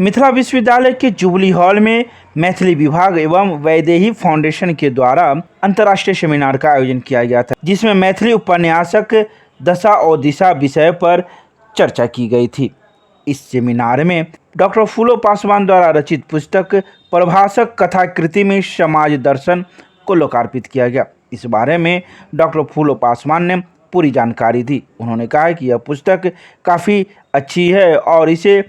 मिथिला विश्वविद्यालय के jubilee hall में मैथिली विभाग एवं वैदेही फाउंडेशन के द्वारा अंतर्राष्ट्रीय सेमिनार का आयोजन किया गया था, जिसमें मैथिली उपन्यासक दशा और दिशा विषय पर चर्चा की गई थी। इस सेमिनार में डॉक्टर फूलो पासवान द्वारा रचित पुस्तक प्रभाषक कथाकृति में समाज दर्शन को लोकार्पित किया गया। इस बारे में डॉक्टर फूलो पासवान ने पूरी जानकारी दी। उन्होंने कहा कि यह पुस्तक काफ़ी अच्छी है और इसे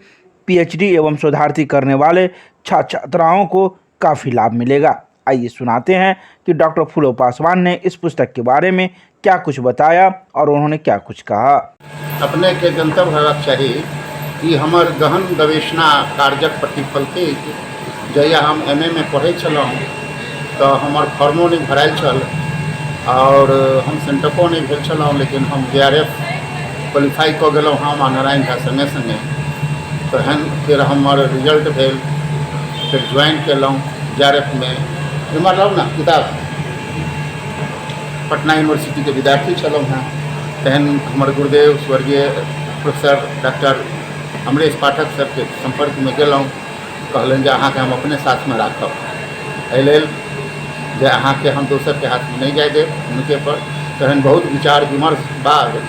पीएचडी एवं शोधार्थी करने वाले छात्र छात्राओं को काफ़ी लाभ मिलेगा। आइए सुनाते हैं कि डॉक्टर फूलो पासवान ने इस पुस्तक के बारे में क्या कुछ बताया और उन्होंने क्या कुछ कहा। अपने के गंतव्य होबाक चाही कि हमर गहन गवेषणा कार्यक प्रतिफल थी। जहिया हम एमए में पढ़े छलहुँ तो हमर फॉर्मो नहीं भरायल छल और हम सेंटअपो नहीं भेल छलहुँ, लेकिन हम जेआरएफ क्वालिफाई कऽ गेलहुँ हम आ नारायण झा संगे संगे। तहन फिर हमर रिजल्ट भेल, फिर ज्वाइन केलहुँ जेआरएफ में। एम्हर रहू ने किताब पटना यूनिवर्सिटी के विद्यार्थी छलहुँ हैं। तहन हमर गुरुदेव स्वर्गीय प्रोफेसर डॉक्टर अमरेश पाठक सर के संपर्क में गेलहुँ, कहलनि जे अहाँके हम अपने साथ में राखब, एहि लेल जे अहाँके हम दोसर के हाथ में नहीं जाय देब हुनके पर। तहन बहुत विचार विमर्श बाद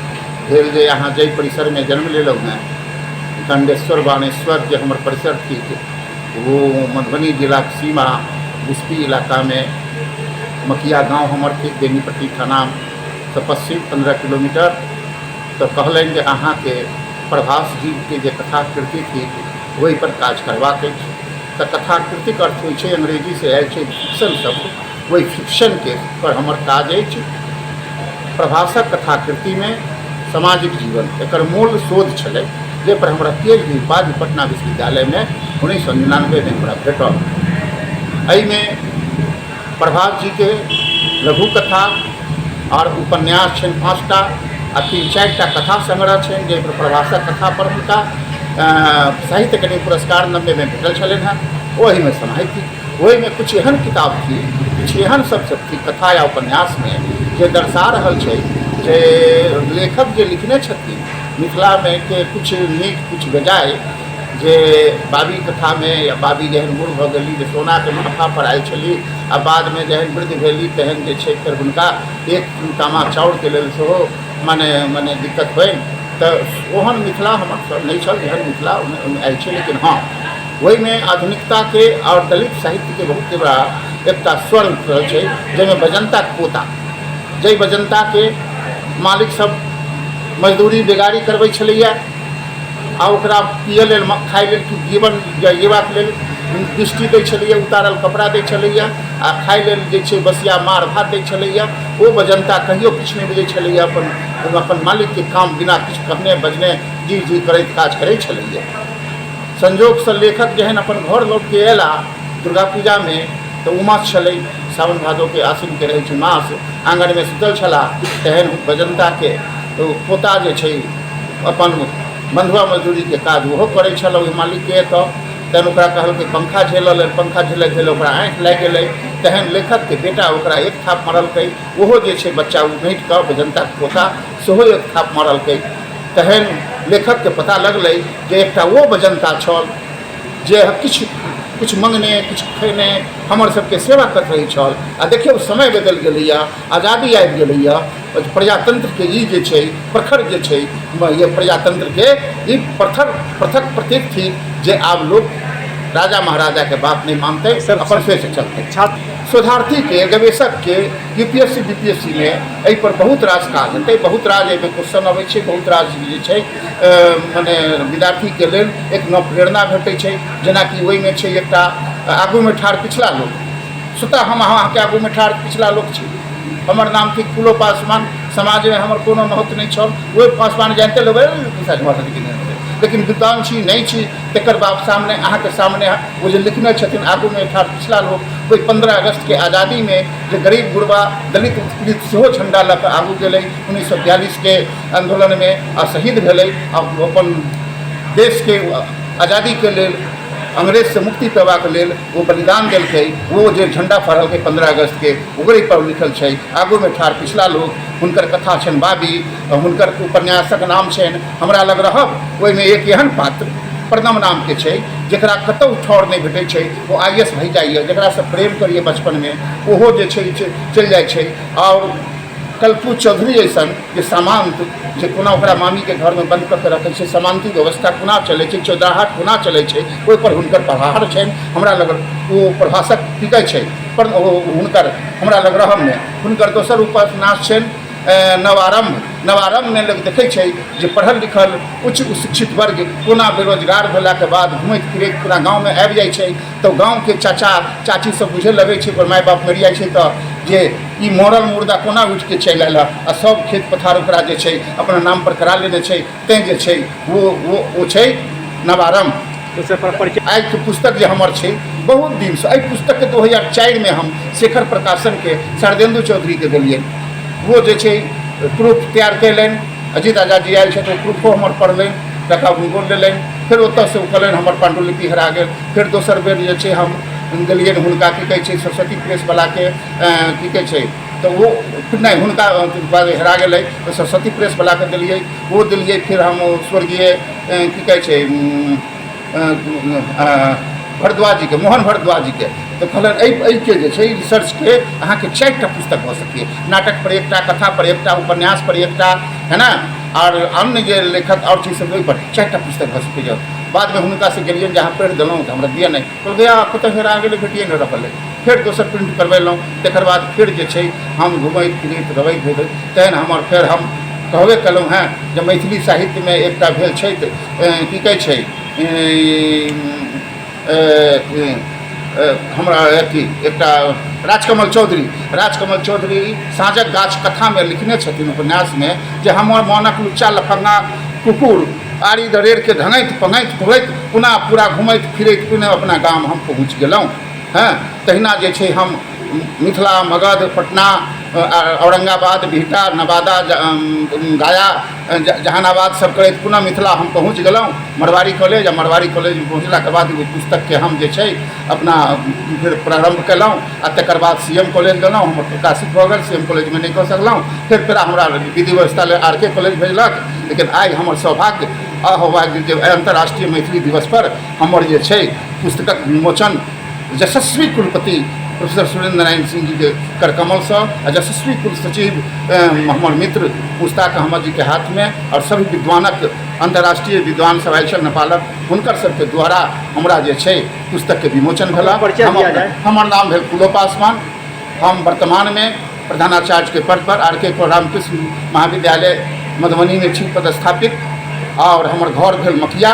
भेल जे अहाँ जै परिसर में जन्म लेलहुँ हैं, खंडेश्वर बानेश्वर जो हमारे परिसर थी वो मधुबनी जिला की सीमा बिस्पी इलाका में मकिया गांव हमार थी, बेनीपट्टी थाना से पश्चिम 15 किलोमीटर। तो कहलन जे अहाँ के प्रभास जी के जो कथाकृति थी वही पर काज करवाक। तो कथाकृतिक अर्थ हो अंग्रेजी से आयल फिक्शन शब्द, वही फिक्शन के पर हमार काज है। प्रभाषक कथाकृति में सामाजिक जीवन एक मूल शोध छलै, जे पर हमारा पीएचडी उपाधि पटना विश्वविद्यालय में 1999 में हमारा भेटल। एहि में प्रभात जी के लघु कथा और उपन्यास छनि 5टा आ 3-4टा कथा संग्रह छनि, जे पर प्रभाषक कथा पर हुनका साहित्य अकादमी पुरस्कार 90 में भेटल छलनि हैं। वही में समाहित थी। वही में कुछ एहन किताब थी, कुछ एहन सब थी कथा या उपन्यास में जे दर्शा रहल छै जे लेखक जे लिखने छथिन मिथिला में के कुछ नीक कुछ बेजाय, जे बाबी कथा में या बाबी जहन बूढ़ भऽ गेली जे सोना के मुनाफा पर आयल छली आ बाद में जहन वृद्ध भेली तहन जे छै फेर हुनका एक तामा चाउर के लेल सेहो मने दिक्कत होइ। तो ओहन मिथिला हमर नहीं छल जेहन मिथिला आयल छै। लेकिन हाँ, वही में आधुनिकता के और दलित साहित्य के बहुत बड़ा एकटा स्वर उठल छै, जाहिमे बजंता के पोता, जै बजंता के मालिक सब मजदूरी बेगारी करबै छलैया आ ओकरा पिए लेल खाए लेल जीवन जीबाक लेल दृष्टि दै छलैया, उतारल कपड़ा दै छलैया आ खाए लेल जे छै बसिया मार भात दै छलैया। ओ बजंता कहियो किछु नहीं बुझै छलैया, अपन मालिक के काम बिना किछु कहने बजने जी जी करैत काज करै छलैया। संजोग से लेखक जहन अपन घर लौट के अयला दुर्गा पूजा में तो उमास छलै, सावन भादो के आसिन के रहै छै मास, आंगन में सुतल छला। तहन बजंता के तो पोता जे छै अपन बंधुआ मजदूरी के काज ओहो करै छल ओहि मालिक के। तहन ओकरा कहल कि पंखा झेलल, पंखा झेलैत झेलैत ओकरा आँखि लागि गेलै। तहन लेखक के बेटा ओकरा एक थाप मारलकै, ओहो जे छै बच्चा उघैट कऽ बजंता के पोता सेहो एक थाप मारलकै। तहन लेखक के पता लगलै जे एकटा ओ बजंता छल जे किछु मंगने किछु खैने हमर सबके सेवा करैत रहै छल। आ देखियौ समय बदलि गेलैया, आज़ादी आबि गेलैया, प्रजातंत्र के ई जे छै प्रखर जे छै ये प्रजातंत्र के ई पृथक प्रतीक थी जे आब लोग राजा महाराजा के बात नहीं मानते, अपन से चलते। छात्र शोधार्थी के गवेषक के यूपीएससी बीपीएससी में एहि पर बहुत राज काज हेतै, बहुत राज एहिमे क्वेश्चन अबै छै, बहुत राज जे छै मने विद्यार्थी के लेल एक नव प्रेरणा भेटै छै। जेनाकि ओहि में छै एकटा आगू में ठाढ़ पिछला लोक, स्वतः हम अहाँके आगू में ठाढ़ पिछला लोक छी। हमर नाम थी फूलो पासवान, समाज में हमर कोनो महत्व नहीं छल। वो पासवान जानते लेबै लेकिन विद्वान छी नहीं छी, तकर बाद सामने अहाँके सामने वो जो लिखने छथिन आगू में ठाढ़ पिछला लोक, कोई 15 अगस्त के आज़ादी में जो गरीब गुरबा दलित उत्पीड़ित सेहो झंडा लऽ कऽ आगू गेलै 1942 के आंदोलन में आ शहीद भेलै। अपन देश के आज़ादी के लेल अंग्रेज से मुक्ति पेबाक लेल वो बलिदान देलकै। वो जो झंडा फहरलकै 15 अगस्त के ओकरे पर लिखल छै आगू में ठाढ़ पिछला लोक। हुनकर कथा छनि बाबी, हुनकर उपन्यासक नाम छनि हमरा लग रहब। ओहिमे एक एहन पात्र प्रणम नाम के छै, जकरा कतौ ठौर नहीं भेटै छै, वो IAS भई जाइए, जकरा से प्रेम करिए बचपन में ओहो जे छै चलि जाइ छै। और कल्पू चौधरी जैसन जे सामंत जे कोना ओकरा मामी के घर में बंद करके रखे छै, सामंती व्यवस्था कोना चलै छै, चौधराहट कोना चलै छै, ओहि पर हुनकर प्रभाव छनि। हमरा लग ओ प्रभाषक टिकै छै, पर हुनकर हमरा लग रहम में हुनकर दोसर उपन्यास छनि नवारंभ में लोग देखै छै जे पढ़ल लिखल उच्च शिक्षित वर्ग कोना बेरोजगार भेलाके बाद घुमैत फिरैत पूरा गाँव में आबि जाइ छै, तो गाँव के चाचा चाची सब बुझे लगै छै, ओकर माय बाप मरि जाइ छै तो जे ई मरल मुर्दा कोना उठि के चलि आयल आ सब खेत पथार ओकरा जे छै अपना नाम पर करा लेने छै, तेँ जे छै वो छै नवारंभ। आइ के पुस्तक जे हमर छै बहुत दिन से, एहि पुस्तक के 2004 में हम शेखर प्रकाशन के शरदेन्दु चौधरी के देलियै, वो जे छै प्रूफ तैयार कैलनि, अजीत आजाद जी आयल छै तो प्रूफो हमर पढ़लनि, टका हुनको लेलनि, फिर ओतऽ से कहलनि हमर पांडुलिपि हरा गेल। फिर दोसर बेर जे छै हम देलियनि हुनका की कहै छै सरस्वती प्रेस वाला के की कहै छै, तो वो नहीं हुनका हेरा गेलै तो सरस्वती प्रेस वाला के देलियै, वो देलियै। फिर हम स्वर्गीय की कहै छै भरद्वाज जी के, मोहन भरद्वाज जी के, तो कहलन एहि के जे छै रिसर्च के अहाँके 4टा पुस्तक भऽ सकैए, नाटक पर एकटा, कथा पर एकटा, उपन्यास पर एकटा, है ना, और अन्य जे लेखक और चीज सब ओहि पर 4टा पुस्तक भऽ सकैए। बाद में हुनका से गेलियनि जहाँ पढ़ि देलहुँ तऽ हमरा दिअ नहि, कहल गया कतऽ हेरा गेलै, भेटिए नहि रहल है। फिर दोसर प्रिंट करवेलहुँ, तकर बाद फिर जे छै हम घुमैत फिरैत रवैत भेटैत तहन हमर फेर हम कहबे केलहुँ हैं जे मैथिली साहित्य में एकटा भेल छै की कहै छै हमरा अथी एकटा राजकमल चौधरी साँझक गाछ कथा में लिखने छथिन उपन्यास में जे हमर मोनक लुच्चा लफंगा कुकुर आड़ी दरेर के धंगैत पंगैत घुमैत पुनः पूरा घुमैत फिरैत पुनः अपना गाम हम पहुँच गेलहुँ। हैं तहिना जे छै हम मिथिला, मगध, पटना, औरंगाबाद, बिहटा, नवादा, गया, जहानाबाद सब करैत पुनः मिथिला हम पहुँच गेलहुँ मरवाड़ी कॉलेज। आ मरवाड़ी कॉलेज में पहुँचलाके बाद ओ पुस्तकके हम जे छै अपना फिर प्रारंभ केलहुँ। आ तकर बाद CM कॉलेज गेलहुँ, हमर प्रकाशित भऽ गेल, CM कॉलेज में नहीं कऽ सकलहुँ। फिर हमरा विधि व्यवस्था ले RK कॉलेज भेजलक। लेकिन आइ हमर सौभाग्य अहोभाग्य जे अंतर्राष्ट्रीय मैथिली दिवस पर हमर जे छै पुस्तकक विमोचन यशस्वी कुलपति प्रोफेसर सुरेंद्र नारायण सिंह जी के करकमल से, यशस्वी कुल सचिव हमर मित्र मुश्ताक अहमद जी के हाथ में, और सभी विद्वानक अंतर्राष्ट्रीय विद्वान सभाइछल नेपालक हुनकर सबके द्वारा हमरा जे छै पुस्तक के विमोचन भेला। हमर नाम भेल कुलो पासवान। हम वर्तमान में प्रधानाचार्य के पद पर RK रामकृष्ण महाविद्यालय मधुबनी में छी पदस्थापित, और हमर घर भेल मकिया,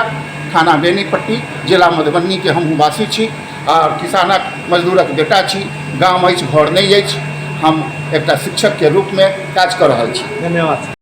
थाना बेनीपट्टी, जिला मधुबनी के हम वासी छी, और किसानक मजदूरक बेटा छी। गाम अछि, घर नहीं अछि। हम एकटा शिक्षक के रूप में काज कऽ रहल छी। धन्यवाद।